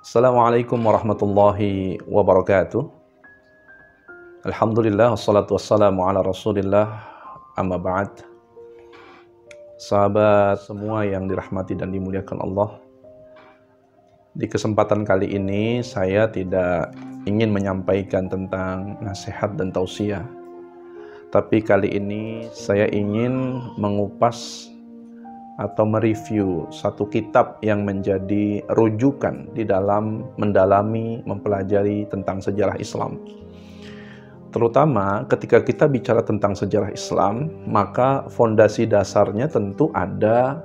Assalamualaikum warahmatullahi wabarakatuh. Alhamdulillah wassalatu wassalamu ala Rasulillah, amma ba'd. Sahabat semua yang dirahmati dan dimuliakan Allah, di kesempatan kali ini saya tidak ingin menyampaikan tentang nasihat dan tausiah, tapi kali ini saya ingin mengupas atau mereview satu kitab yang menjadi rujukan di dalam mendalami, mempelajari tentang sejarah Islam. Terutama ketika kita bicara tentang sejarah Islam, maka fondasi dasarnya tentu ada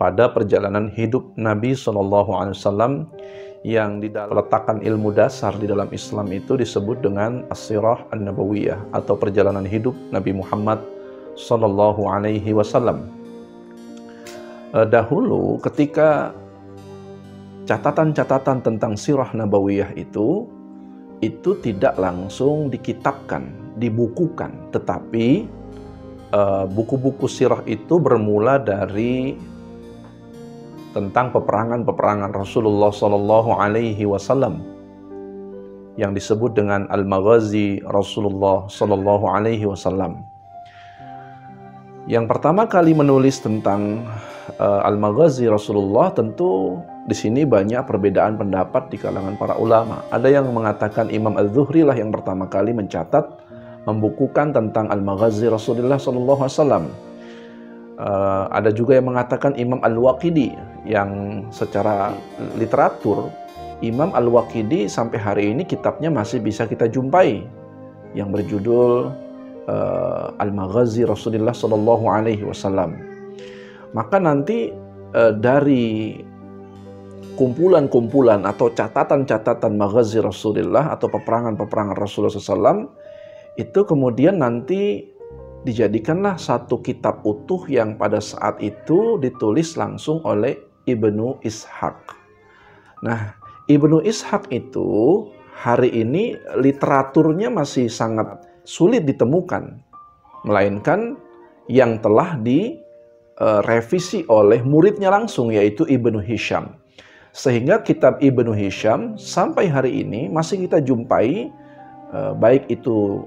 pada perjalanan hidup Nabi SAW yang letakkan ilmu dasar di dalam Islam itu disebut dengan As-Sirah An-Nabawiyah atau perjalanan hidup Nabi Muhammad SAW. Dahulu ketika catatan-catatan tentang sirah nabawiyah itu tidak langsung dikitabkan, dibukukan, tetapi buku-buku sirah itu bermula dari tentang peperangan-peperangan Rasulullah SAW yang disebut dengan Al-Maghazi Rasulullah SAW. Yang pertama kali menulis tentang Al-Maghazi Rasulullah, tentu di sini banyak perbedaan pendapat di kalangan para ulama. Ada yang mengatakan Imam Az-Zuhri lah yang pertama kali mencatat, membukukan tentang Al-Maghazi Rasulullah SAW. Ada juga yang mengatakan Imam Al-Waqidi, yang secara literatur Imam Al-Waqidi sampai hari ini kitabnya masih bisa kita jumpai, yang berjudul Al-Maghazi Rasulullah SAW. Maka nanti dari kumpulan-kumpulan atau catatan-catatan Maghazi Rasulullah atau peperangan-peperangan Rasulullah SAW itu kemudian nanti dijadikanlah satu kitab utuh yang pada saat itu ditulis langsung oleh Ibnu Ishaq. Nah, Ibnu Ishaq itu hari ini literaturnya masih sangat sulit ditemukan, melainkan yang telah direvisi oleh muridnya langsung, yaitu Ibnu Hisham. Sehingga kitab Ibnu Hisham sampai hari ini masih kita jumpai, baik itu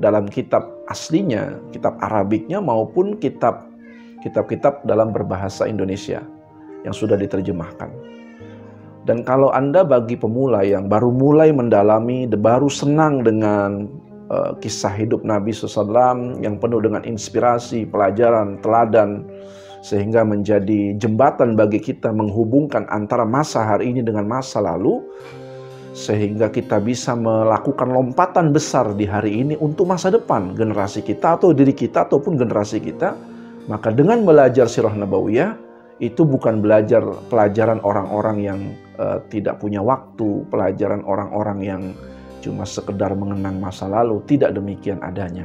dalam kitab aslinya, kitab Arabiknya, maupun kitab-kitab dalam berbahasa Indonesia yang sudah diterjemahkan. Dan kalau Anda bagi pemula yang baru mulai mendalami, baru senang dengan kisah hidup Nabi SAW yang penuh dengan inspirasi, pelajaran, teladan, sehingga menjadi jembatan bagi kita menghubungkan antara masa hari ini dengan masa lalu, sehingga kita bisa melakukan lompatan besar di hari ini untuk masa depan generasi kita atau diri kita ataupun generasi kita. Maka dengan belajar sirah nabawiyah itu bukan belajar pelajaran orang-orang yang tidak punya waktu, pelajaran orang-orang yang cuma sekedar mengenang masa lalu. Tidak demikian adanya.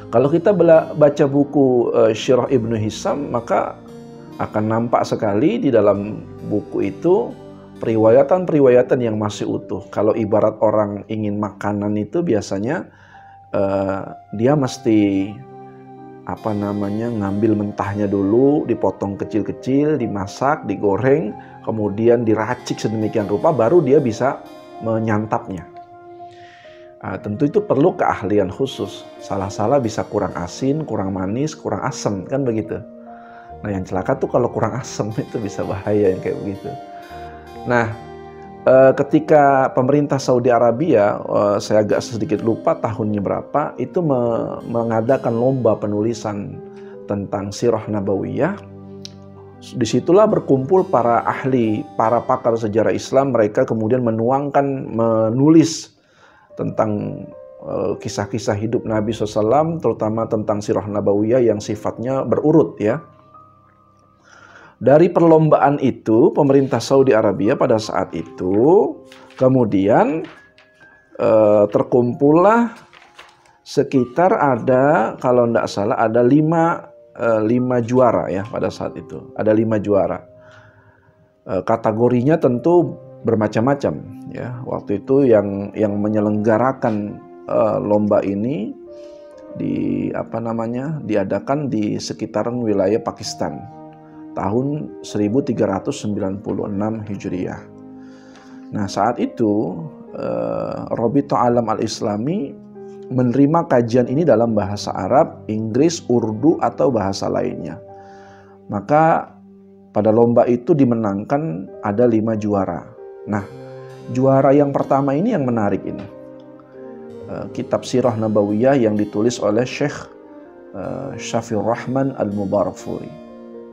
Kalau kita baca buku Sirah Ibnu Hisham, maka akan nampak sekali di dalam buku itu periwayatan-periwayatan yang masih utuh. Kalau ibarat orang ingin makanan itu biasanya dia mesti ngambil mentahnya dulu, dipotong kecil-kecil, dimasak, digoreng, kemudian diracik sedemikian rupa, baru dia bisa menyantapnya. Tentu itu perlu keahlian khusus. Salah-salah bisa kurang asin, kurang manis, kurang asam, kan begitu. Nah, yang celaka tuh kalau kurang asam itu bisa bahaya yang kayak begitu. Nah, ketika pemerintah Saudi Arabia, saya agak sedikit lupa tahunnya berapa, itu mengadakan lomba penulisan tentang sirah nabawiyah. Disitulah berkumpul para ahli, para pakar sejarah Islam. Mereka kemudian menulis tentang kisah-kisah hidup Nabi SAW, terutama tentang sirah nabawiyah yang sifatnya berurut ya. Dari perlombaan itu, pemerintah Saudi Arabia pada saat itu kemudian terkumpullah sekitar ada, kalau tidak salah, ada 5 juara ya pada saat itu. Ada 5 juara. Kategorinya tentu bermacam-macam ya. Waktu itu yang menyelenggarakan lomba ini diadakan di sekitaran wilayah Pakistan. tahun 1396 Hijriah. Nah, saat itu Rabithah Alam Al-Islami menerima kajian ini dalam bahasa Arab, Inggris, Urdu, atau bahasa lainnya. Maka pada lomba itu dimenangkan ada 5 juara. Nah, juara yang pertama ini yang menarik ini. Kitab Sirah Nabawiyah yang ditulis oleh Syekh Syafiur Rahman Al-Mubarakfuri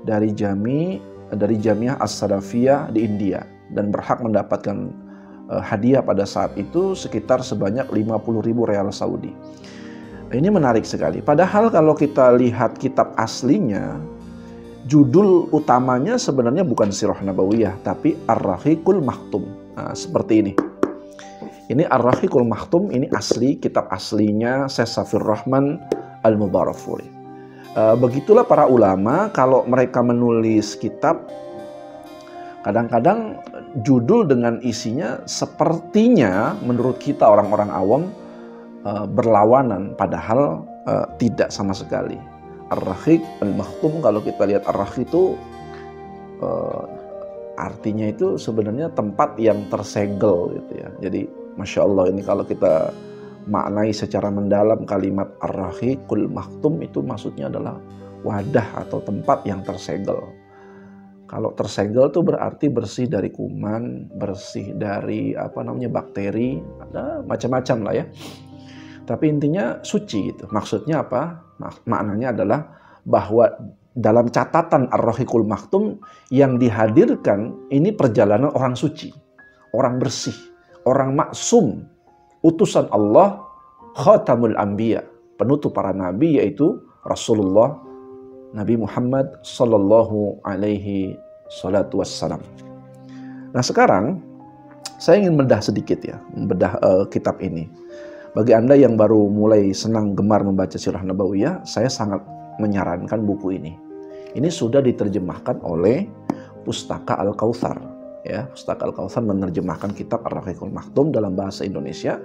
dari Jamiah As-Salafiyah di India, dan berhak mendapatkan hadiah pada saat itu sekitar sebanyak 50.000 real Saudi. Ini menarik sekali. Padahal kalau kita lihat kitab aslinya, judul utamanya sebenarnya bukan Sirah Nabawiyah, tapi Ar-Rahiqul Makhtum. Nah, seperti ini. Ini Ar-Rahiqul Makhtum, ini asli, kitab aslinya Syekh Syafiur Rahman Al-Mubarakfuri. Begitulah para ulama kalau mereka menulis kitab, kadang-kadang judul dengan isinya sepertinya menurut kita orang-orang awam berlawanan, padahal tidak sama sekali. Ar-Rahiq Al-Makhtum, kalau kita lihat Ar-Rahiq itu artinya itu sebenarnya tempat yang tersegel gitu ya. Jadi Masya Allah, ini kalau kita maknai secara mendalam kalimat Ar-Rahiqul Makhtum itu maksudnya adalah wadah atau tempat yang tersegel. Kalau tersegel itu berarti bersih dari kuman, bersih dari bakteri, ada macam-macam lah ya. Tapi intinya suci gitu. Maksudnya apa? Maknanya adalah bahwa dalam catatan Ar-Rahiqul Makhtum yang dihadirkan ini perjalanan orang suci, orang bersih, orang maksum, utusan Allah, Khatamul Anbiya, penutup para nabi, yaitu Rasulullah Nabi Muhammad sallallahu alaihi salatu wassalam. Nah, sekarang saya ingin membedah sedikit ya, kitab ini. Bagi Anda yang baru mulai senang gemar membaca Sirah Nabawiyah, saya sangat menyarankan buku ini. Ini sudah diterjemahkan oleh Pustaka Al-Kautsar. Ya, Pustaka Al-Kautsar menerjemahkan kitab Ar-Rahiqul Makhtum dalam bahasa Indonesia.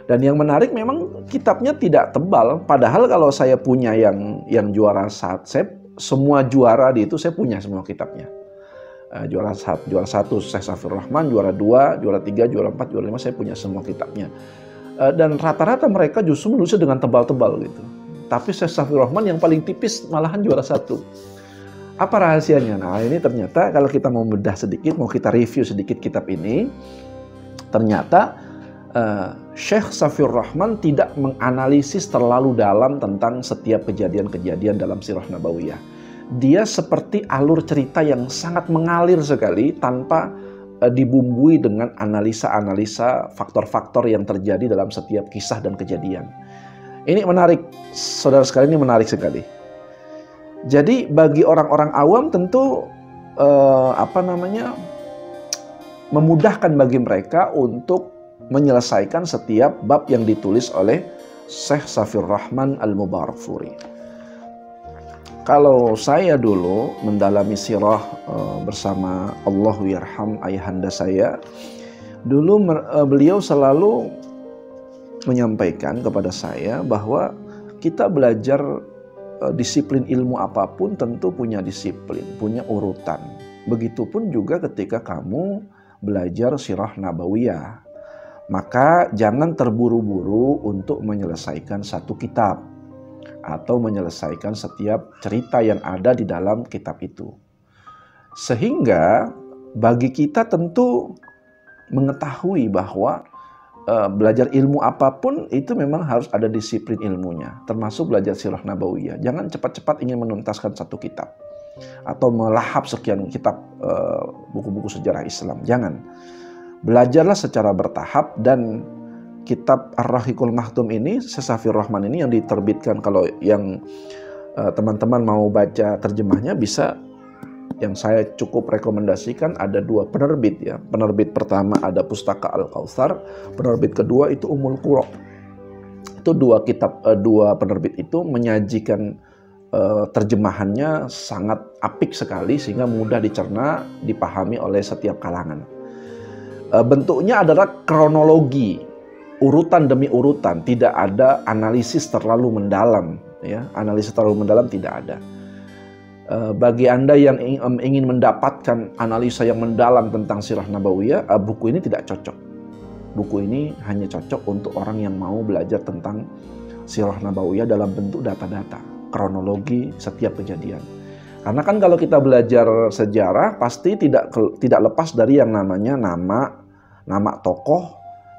Dan yang menarik memang kitabnya tidak tebal. Padahal kalau saya punya yang juara saat, semua juara di itu saya punya semua kitabnya. Juara 1 Syekh Syafiur Rahman, juara 2, juara 3, juara 4, juara 5 saya punya semua kitabnya. Dan rata-rata mereka justru menulisnya dengan tebal-tebal gitu. Tapi Syekh Syafiur Rahman yang paling tipis malahan juara 1. Apa rahasianya? Nah, ini ternyata kalau kita mau bedah sedikit, mau kita review sedikit kitab ini, ternyata Syekh Syafiur Rahman tidak menganalisis terlalu dalam tentang setiap kejadian-kejadian dalam Sirah Nabawiyah. Dia seperti alur cerita yang sangat mengalir sekali tanpa dibumbui dengan analisa-analisa faktor-faktor yang terjadi dalam setiap kisah dan kejadian. Ini menarik, saudara sekalian, ini menarik sekali. Jadi bagi orang-orang awam tentu memudahkan bagi mereka untuk menyelesaikan setiap bab yang ditulis oleh Syekh Syafiur Rahman Al-Mubarakfuri. Kalau saya dulu mendalami sirah bersama Allahu Yarham ayahanda saya, dulu beliau selalu menyampaikan kepada saya bahwa kita belajar disiplin ilmu apapun tentu punya disiplin, punya urutan. Begitupun juga ketika kamu belajar Sirah Nabawiyah. Maka jangan terburu-buru untuk menyelesaikan satu kitab atau menyelesaikan setiap cerita yang ada di dalam kitab itu. Sehingga bagi kita tentu mengetahui bahwa belajar ilmu apapun itu memang harus ada disiplin ilmunya, termasuk belajar Sirah Nabawiyah. Jangan cepat-cepat ingin menuntaskan satu kitab atau melahap sekian kitab buku-buku sejarah Islam. Jangan. Belajarlah secara bertahap, dan kitab Ar-Rahiqul Makhtum ini, Syekh Syafiur Rahman ini yang diterbitkan, kalau yang teman-teman mau baca terjemahnya bisa, yang saya cukup rekomendasikan ada 2 penerbit ya. Penerbit pertama ada Pustaka Al-Kautsar, penerbit kedua itu Ummul Qura. Itu 2 kitab, 2 penerbit itu menyajikan terjemahannya sangat apik sekali sehingga mudah dicerna, dipahami oleh setiap kalangan. Bentuknya adalah kronologi, urutan demi urutan, tidak ada analisis terlalu mendalam ya. Analisis terlalu mendalam tidak ada. Bagi Anda yang ingin mendapatkan analisa yang mendalam tentang Sirah Nabawiyah, buku ini tidak cocok. Buku ini hanya cocok untuk orang yang mau belajar tentang Sirah Nabawiyah dalam bentuk data-data, kronologi setiap kejadian. Karena kan kalau kita belajar sejarah pasti tidak lepas dari yang namanya nama tokoh,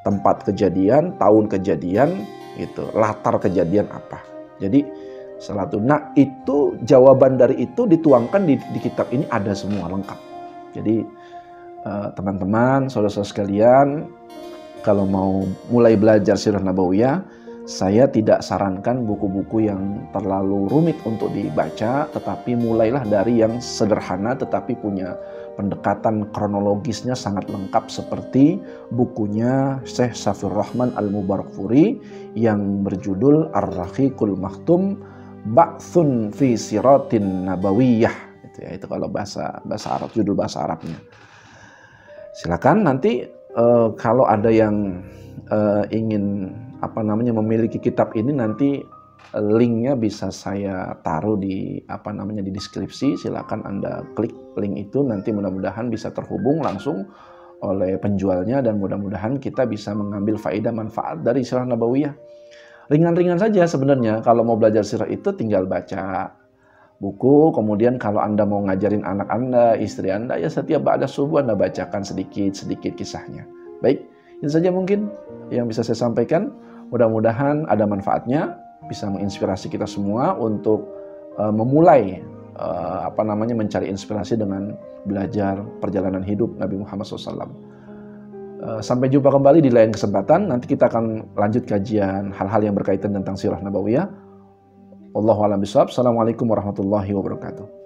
tempat kejadian, tahun kejadian, gitu, latar kejadian apa. Jadi nah itu jawaban dari itu dituangkan di kitab ini, ada semua lengkap. Jadi teman-teman, saudara-saudara sekalian, kalau mau mulai belajar Sirah Nabawiyah, saya tidak sarankan buku-buku yang terlalu rumit untuk dibaca, tetapi mulailah dari yang sederhana tetapi punya pendekatan kronologisnya sangat lengkap, seperti bukunya Syekh Safiyur Rahman Al-Mubarakfuri yang berjudul Ar-Rahiqul Makhtum Ba'thun fi Siratin Nabawiyah. Itu kalau bahasa Arab, judul bahasa Arabnya. Silakan nanti kalau ada yang ingin memiliki kitab ini, nanti linknya bisa saya taruh di di deskripsi. Silakan Anda klik link itu, nanti mudah-mudahan bisa terhubung langsung oleh penjualnya dan mudah-mudahan kita bisa mengambil faedah manfaat dari Sirah Nabawiyah. Ringan-ringan saja sebenarnya. Kalau mau belajar sirah itu tinggal baca buku, kemudian kalau Anda mau ngajarin anak Anda, istri Anda, ya setiap ba'da subuh Anda bacakan sedikit-sedikit kisahnya. Baik, itu saja mungkin yang bisa saya sampaikan. Mudah-mudahan ada manfaatnya, bisa menginspirasi kita semua untuk memulai mencari inspirasi dengan belajar perjalanan hidup Nabi Muhammad SAW. Sampai jumpa kembali di lain kesempatan. Nanti kita akan lanjut kajian hal-hal yang berkaitan tentang Sirah Nabawiyah. Wallahu a'lam bishawab. Assalamualaikum warahmatullahi wabarakatuh.